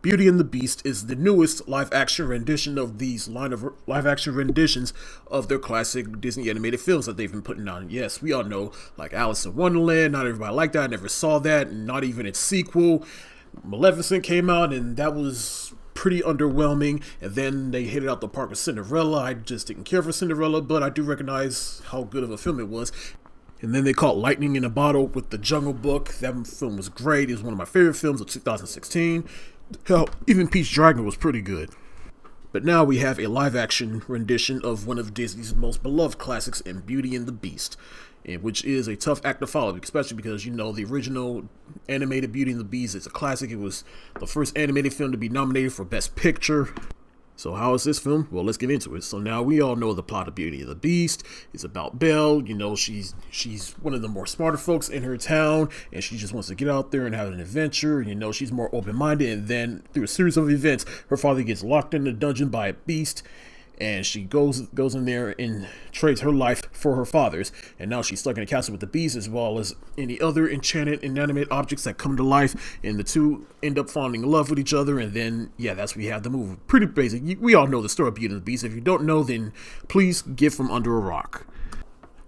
Beauty and the Beast is the newest live-action rendition of these line of live-action renditions of their classic Disney animated films that they've been putting out. And yes, we all know, like Alice in Wonderland, not everybody liked that, I never saw that, and not even its sequel. Maleficent came out, and that was pretty underwhelming, and then they hit it out the park with Cinderella. I just didn't care for Cinderella, but I do recognize how good of a film it was. And then they caught lightning in a bottle with The Jungle Book. That film was great. It was one of my favorite films of 2016. Hell, even Pete's Dragon was pretty good. But now we have a live-action rendition of one of Disney's most beloved classics in Beauty and the Beast, which is a tough act to follow, especially because, you know, the original animated Beauty and the Beast is a classic. It was the first animated film to be nominated for Best Picture. So how is this film? Well, let's get into it. So now we all know the plot of Beauty and the Beast. It's about Belle. You know, she's one of the more smarter folks in her town, and she just wants to get out there and have an adventure. You know, she's more open-minded, and then through a series of events, her father gets locked in a dungeon by a beast, and she goes in there and trades her life for her father's, and now she's stuck in a castle with the beast as well as any other enchanted inanimate objects that come to life, and the two end up falling in love with each other. And then that's we have the movie. Pretty basic. We all know the story of Beauty and the Beast. If you don't know, then please get from under a rock.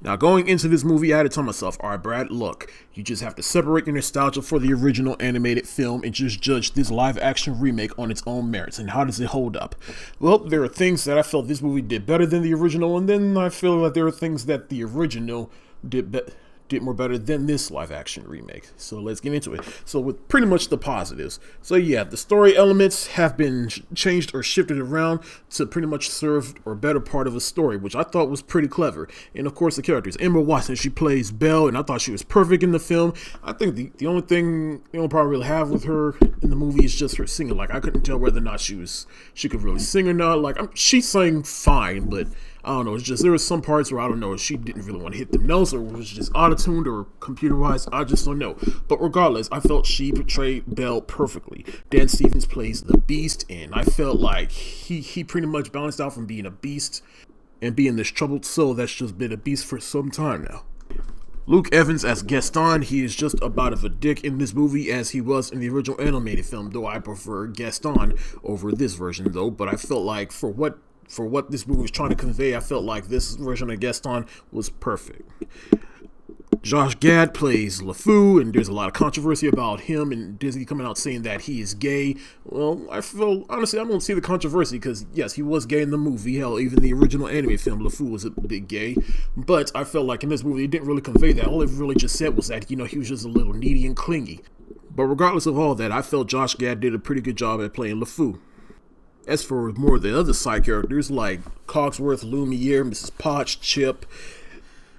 Now, going into this movie, I had to tell myself, all right, Brad, look, you just have to separate your nostalgia for the original animated film and just judge this live-action remake on its own merits. And how does it hold up? Well, there are things that I felt this movie did better than the original, and then I feel that there are things that the original did more better than this live-action remake. So let's get into it. So with pretty much the positives. So yeah, the story elements have been changed or shifted around to pretty much serve or better part of a story, which I thought was pretty clever. And of course the characters. Emma Watson, she plays Belle, and I thought she was perfect in the film. I think the only problem I really have with her in the movie is just her singing. Like, I couldn't tell whether or not she could really sing or not. Like, she sang fine, but I don't know, it's just there were some parts where I don't know if she didn't really want to hit the notes, or was just auto-tuned or computerized. I just don't know. But regardless, I felt she portrayed Belle perfectly. Dan Stevens plays the Beast, and I felt like he pretty much balanced out from being a beast and being this troubled soul that's just been a beast for some time now. Luke Evans as Gaston, he is just about of a dick in this movie as he was in the original animated film, though I prefer Gaston over this version though. But I felt like for what this movie was trying to convey, I felt like this version of Gaston was perfect. Josh Gad plays LeFou, and there's a lot of controversy about him and Disney coming out saying that he is gay. Well, honestly, I don't see the controversy because, yes, he was gay in the movie. Hell, even the original anime film, LeFou was a bit gay. But I felt like in this movie, it didn't really convey that. All it really just said was that, he was just a little needy and clingy. But regardless of all that, I felt Josh Gad did a pretty good job at playing LeFou. As for more of the other side characters like Cogsworth, Lumiere, Mrs. Potts, Chip,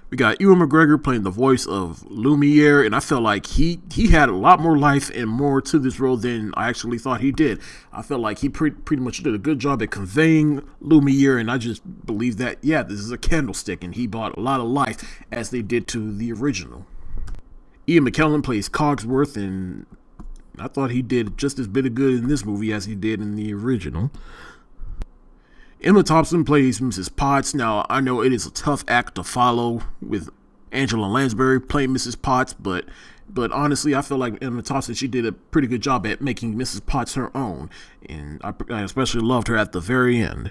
we got Ewan McGregor playing the voice of Lumiere, and I felt like he had a lot more life and more to this role than I actually thought he did. I felt like he pretty much did a good job at conveying Lumiere, and I just believe that, this is a candlestick, and he brought a lot of life as they did to the original. Ian McKellen plays Cogsworth, and I thought he did just as bit of good in this movie as he did in the original. Emma Thompson plays Mrs. Potts. Now, I know it is a tough act to follow with Angela Lansbury playing Mrs. Potts, but honestly, I feel like Emma Thompson, she did a pretty good job at making Mrs. Potts her own, and I especially loved her at the very end.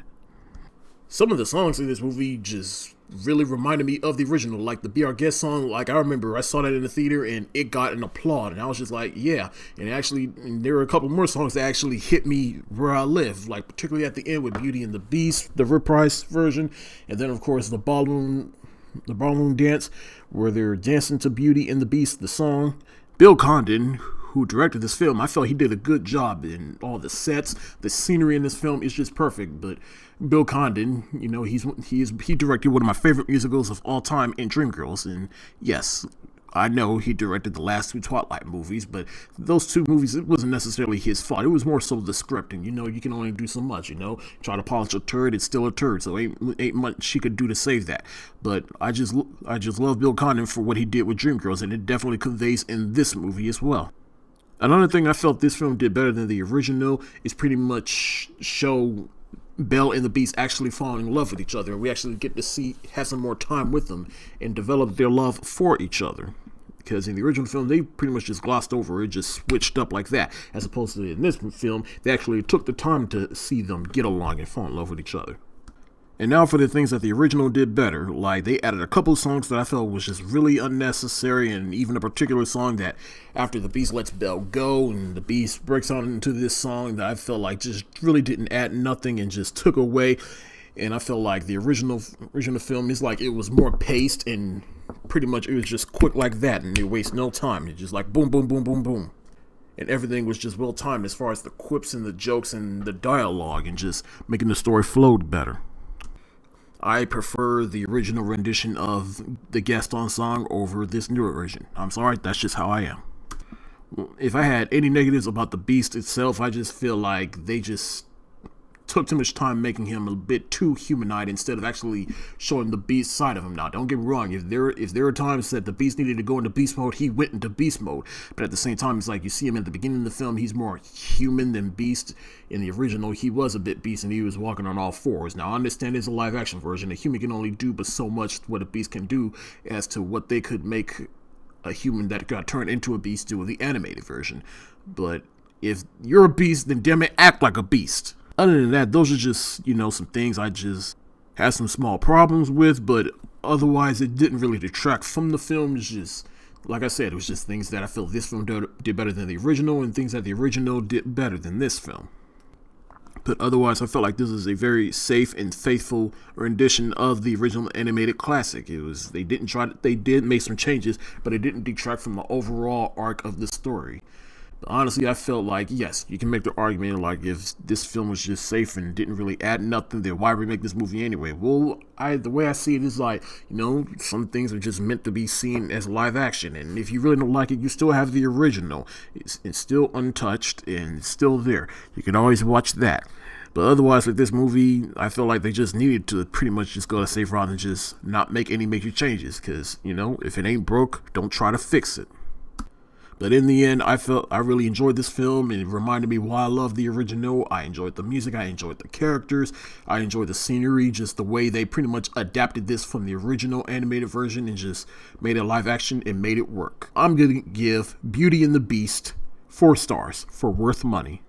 Some of the songs in this movie just really reminded me of the original, like the Be Our Guest song. Like, I remember I saw that in the theater and it got an applaud, and I was just like, yeah. And there were a couple more songs that actually hit me where I live, like particularly at the end with Beauty and the Beast, the reprise version, and then of course the ballroom dance where they're dancing to Beauty and the Beast, the song. Bill Condon, who directed this film, I felt he did a good job in all the sets. The scenery in this film is just perfect. But Bill Condon, he directed one of my favorite musicals of all time in Dreamgirls, and yes, I know he directed the last two Twilight movies, but those two movies, it wasn't necessarily his fault. It was more so the script, and you can only do so much. Try to polish a turd, it's still a turd. So ain't much she could do to save that. But I just love Bill Condon for what he did with Dreamgirls, and it definitely conveys in this movie as well. Another thing I felt this film did better than the original is pretty much show Belle and the Beast actually falling in love with each other. We actually get to have some more time with them and develop their love for each other. because in the original film, they pretty much just glossed over it, just switched up like that, as opposed to in this film, they actually took the time to see them get along and fall in love with each other. And now for the things that the original did better, like they added a couple of songs that I felt was just really unnecessary, and even a particular song that after the Beast lets Belle go and the Beast breaks out into this song that I felt like just really didn't add nothing and just took away. And I felt like the original film is like it was more paced and pretty much it was just quick like that, and it wastes no time. It's just like boom, boom, boom, boom, boom. And everything was just well timed as far as the quips and the jokes and the dialogue and just making the story flow better. I prefer the original rendition of the Gaston song over this newer version. I'm sorry, that's just how I am. If I had any negatives about the Beast itself, I just feel like they just took too much time making him a bit too humanoid instead of actually showing the Beast side of him. Now, don't get me wrong, if there are times that the Beast needed to go into beast mode, he went into beast mode. But at the same time, it's like you see him at the beginning of the film, he's more human than beast. In the original, he was a bit beast and he was walking on all fours. Now, I understand it's a live action version. A human can only do but so much what a beast can do as to what they could make a human that got turned into a beast do with the animated version. But if you're a beast, then damn it, act like a beast. Other than that, those are just, some things I just had some small problems with, but otherwise it didn't really detract from the film. It's just, like I said, it was just things that I feel this film did better than the original and things that the original did better than this film. But otherwise, I felt like this is a very safe and faithful rendition of the original animated classic. They did make some changes, but it didn't detract from the overall arc of the story. But honestly, I felt like, yes, you can make the argument like if this film was just safe and didn't really add nothing, then why remake this movie anyway? Well, the way I see it is like, some things are just meant to be seen as live action. And if you really don't like it, you still have the original. It's still untouched and it's still there. You can always watch that. But otherwise, with this movie, I feel like they just needed to pretty much just go a safe route and just not make any major changes. Because, if it ain't broke, don't try to fix it. But in the end, I really enjoyed this film, and it reminded me why I love the original. I enjoyed the music, I enjoyed the characters, I enjoyed the scenery, just the way they pretty much adapted this from the original animated version and just made it live action and made it work. I'm going to give Beauty and the Beast 4 stars for worth money.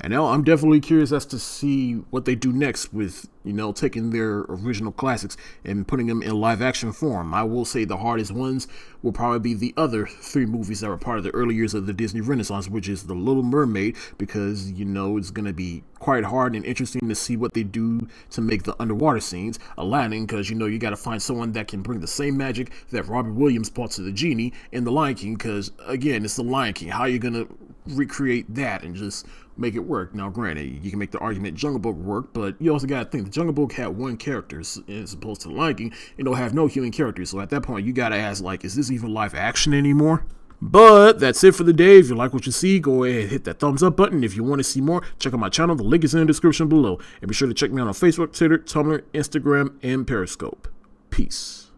And now I'm definitely curious as to see what they do next with, taking their original classics and putting them in live action form. I will say the hardest ones will probably be the other 3 movies that were part of the early years of the Disney Renaissance, which is The Little Mermaid, because, it's going to be quite hard and interesting to see what they do to make the underwater scenes. Aladdin, because, you got to find someone that can bring the same magic that Robert Williams brought to the genie in The Lion King, because, again, it's The Lion King. How are you going to recreate that and just make it work? Now, granted, you can make the argument Jungle Book work, but you also got to think the Jungle Book had 1 character as opposed to The Lion King, have no human characters. So at that point, you got to ask, is this even live action anymore? But that's it for the day. If you like what you see, go ahead and hit that thumbs up button. If you want to see more, check out my channel. The link is in the description below. And be sure to check me out on Facebook, Twitter, Tumblr, Instagram, and Periscope. Peace.